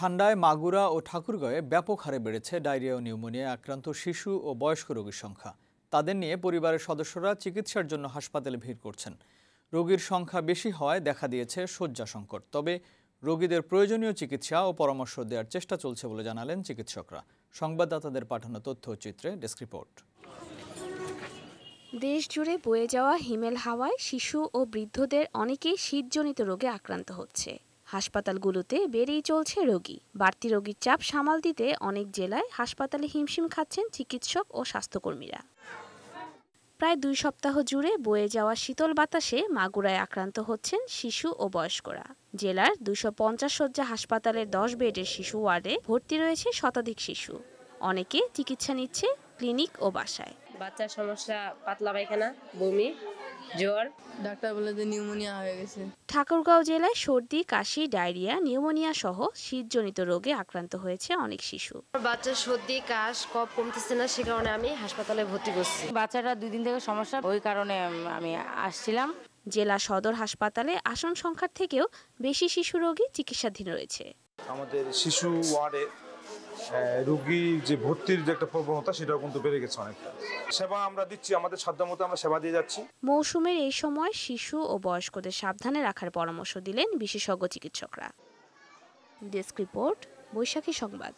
ঠান্ডায় মাগুরা ও ঠাকুরগাঁয়ে ব্যাপক হারে বেড়েছে ডায়রিয়া ও নিউমোনিয়ায় আক্রান্ত শিশু ও বয়স্ক রোগীর সংখ্যা। তাদের নিয়ে পরিবারের সদস্যরা চিকিৎসার জন্য হাসপাতালে ভিড় করছেন। রোগীর সংখ্যা বেশি হওয়ায় দেখা দিয়েছে শয্যা সংকট। তবে রোগীদের প্রয়োজনীয় চিকিৎসা ও পরামর্শ দেওয়ার চেষ্টা চলছে বলে জানালেন চিকিৎসকরা। সংবাদদাতাদের পাঠানো তথ্য ও চিত্রে ডেস্ক রিপোর্ট। দেশ জুড়ে বয়ে যাওয়া হিমেল হাওয়ায় শিশু ও বৃদ্ধদের অনেকেই শীতজনিত রোগে আক্রান্ত হচ্ছে। হাসপাতালগুলোতে বেড়েই চলছে রোগী। বাড়তি রোগীর চাপ সামাল দিতে অনেক জেলায় হাসপাতালে হিমশিম খাচ্ছেন চিকিৎসক ও স্বাস্থ্যকর্মীরা। প্রায় 2 সপ্তাহ জুড়ে বয়ে যাওয়া শীতল বাতাসে মাগুরায় আক্রান্ত হচ্ছেন শিশু ও বয়স্করা। জেলার 250 শয্যা হাসপাতালের 10 বেডের শিশু ওয়ার্ডে ভর্তি রয়েছে শতাধিক শিশু। অনেকে চিকিৎসা নিচ্ছে ক্লিনিক ও বাসায়। বাচ্চার সমস্যা পাতলা পায়খানা, বমি, জ্বর। ডাক্তার বলে যে নিউমোনিয়া হয়ে গেছে। ঠাকুরগাঁও জেলায় সর্দি, কাশি, ডায়রিয়া, নিউমোনিয়া সহ শীতজনিত রোগে আক্রান্ত হয়েছে অনেক শিশু। বাচ্চার সর্দি, কাশ, কফ কমতেছে না, সে কারণে আমি হাসপাতালে ভর্তি করছি। বাচ্চাটা 2 দিন থেকে সমস্যা, ওই কারণে আমি আসছিলাম। জেলা সদর হাসপাতালে আসন সংখ্যার থেকেও বেশি শিশু রোগী চিকিৎসাধীন রয়েছে। আমাদের শিশু ওয়ার্ডে রোগী যে ভর্তির যে একটা প্রবণতা সেটাও কিন্তু বেড়ে গেছে অনেকটা। সেবা আমরা দিচ্ছি, আমাদের সাধ্যমতো আমরা সেবা দিয়ে যাচ্ছি। মৌসুমের এই সময় শিশু ও বয়স্কদের সাবধানে রাখার পরামর্শ দিলেন বিশেষজ্ঞ চিকিৎসকরা। ডেস্ক রিপোর্ট, বৈশাখী সংবাদ।